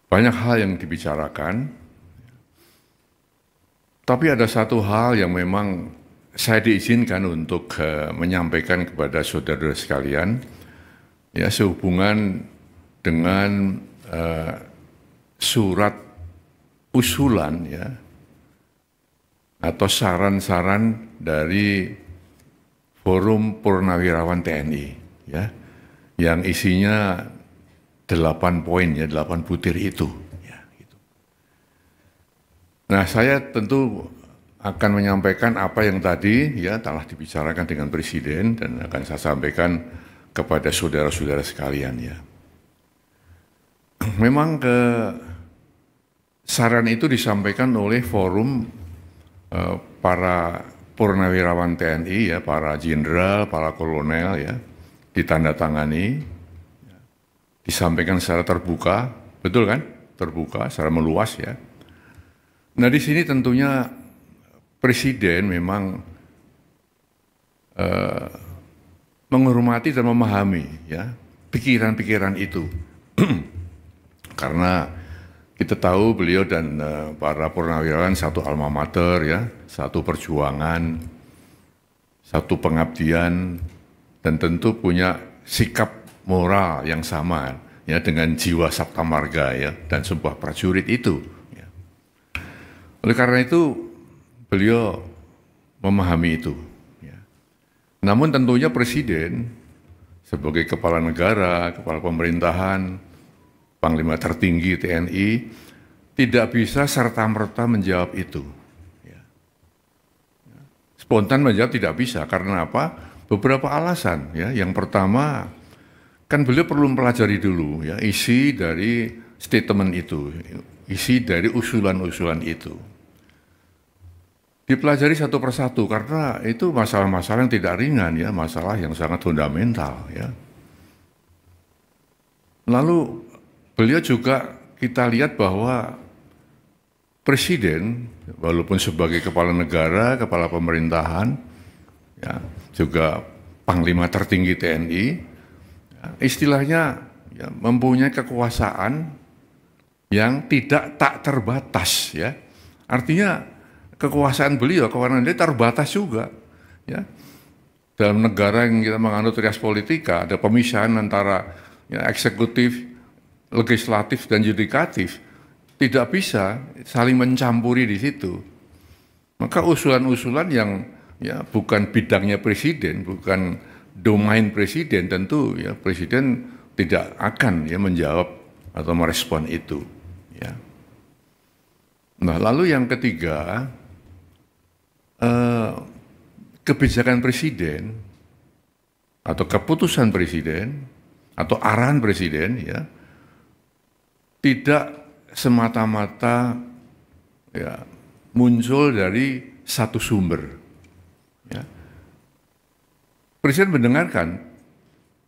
banyak hal yang dibicarakan, tapi ada satu hal yang memang saya diizinkan untuk menyampaikan kepada saudara sekalian, ya, sehubungan dengan surat usulan, ya, atau saran-saran dari Forum Purnawirawan TNI, ya, yang isinya 8 poin, ya, 8 butir itu. Ya, gitu. Nah, saya tentu akan menyampaikan apa yang tadi, ya, telah dibicarakan dengan Presiden dan akan saya sampaikan kepada saudara-saudara sekalian, ya. Memang saran itu disampaikan oleh forum para purnawirawan TNI, ya, para jenderal, para kolonel, ya, ditandatangani, disampaikan secara terbuka, betul kan? Terbuka, secara meluas, ya. Nah, di sini tentunya Presiden memang menghormati dan memahami, ya, pikiran-pikiran itu. Karena kita tahu beliau dan para purnawirawan satu alma mater, ya, satu perjuangan, satu pengabdian, dan tentu punya sikap moral yang sama, ya, dengan jiwa sabta marga, ya, dan sebuah prajurit itu. Ya. Oleh karena itu beliau memahami itu. Ya. Namun tentunya Presiden sebagai kepala negara, kepala pemerintahan, Panglima tertinggi TNI, tidak bisa serta-merta menjawab itu. Ya. Spontan menjawab tidak bisa, karena apa? Beberapa alasan, ya. Yang pertama, kan beliau perlu mempelajari dulu, ya, isi dari statement itu, isi dari usulan-usulan itu. Dipelajari satu persatu, karena itu masalah-masalah yang tidak ringan, ya, masalah yang sangat fundamental, ya. Lalu beliau juga kita lihat bahwa Presiden, walaupun sebagai kepala negara, kepala pemerintahan, ya, juga Panglima tertinggi TNI, ya, istilahnya, ya, mempunyai kekuasaan yang tidak tak terbatas, ya. Artinya kekuasaan beliau, kewenangan dia terbatas juga, ya. Dalam negara yang kita menganut res politika, ada pemisahan antara, ya, eksekutif, legislatif dan yudikatif, tidak bisa saling mencampuri di situ. Maka usulan-usulan yang, ya, bukan bidangnya Presiden, bukan domain Presiden, tentu, ya, Presiden tidak akan, ya, menjawab atau merespon itu, ya. Nah, lalu yang ketiga, kebijakan Presiden atau keputusan Presiden atau arahan Presiden, ya, tidak semata-mata, ya, muncul dari satu sumber. Ya. Presiden mendengarkan,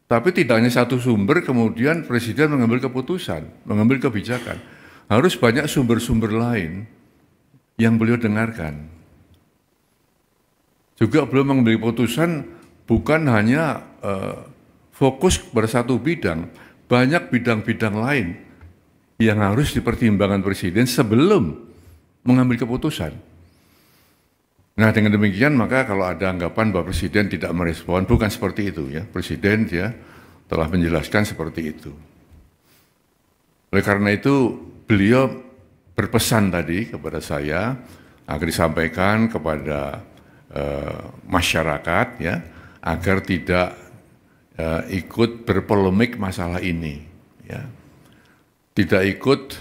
tapi tidak hanya satu sumber, kemudian Presiden mengambil keputusan, mengambil kebijakan. Harus banyak sumber-sumber lain yang beliau dengarkan. Juga beliau mengambil keputusan bukan hanya fokus pada satu bidang, banyak bidang-bidang lain yang harus dipertimbangkan Presiden sebelum mengambil keputusan. Nah, dengan demikian maka kalau ada anggapan bahwa Presiden tidak merespon, bukan seperti itu, ya. Presiden, ya, telah menjelaskan seperti itu. Oleh karena itu beliau berpesan tadi kepada saya agar disampaikan kepada masyarakat, ya, agar tidak ikut berpolemik masalah ini, ya. Tidak ikut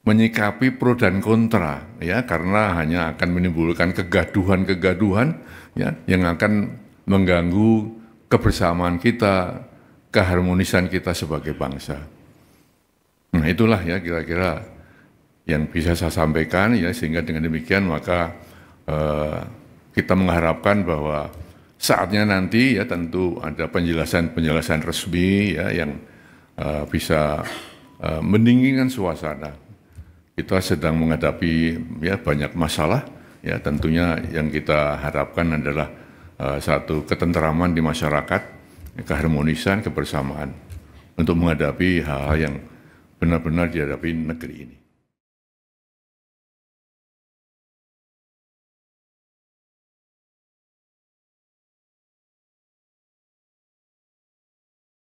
menyikapi pro dan kontra, ya, karena hanya akan menimbulkan kegaduhan-kegaduhan, ya, yang akan mengganggu kebersamaan kita, keharmonisan kita sebagai bangsa. Nah, itulah, ya, kira-kira yang bisa saya sampaikan, ya, sehingga dengan demikian maka kita mengharapkan bahwa saatnya nanti, ya, tentu ada penjelasan-penjelasan resmi, ya, yang bisa mendinginkan suasana. Kita sedang menghadapi, ya, banyak masalah, ya, tentunya yang kita harapkan adalah satu ketenteraman di masyarakat, keharmonisan, kebersamaan. untuk menghadapi hal-hal yang benar-benar dihadapi negeri ini.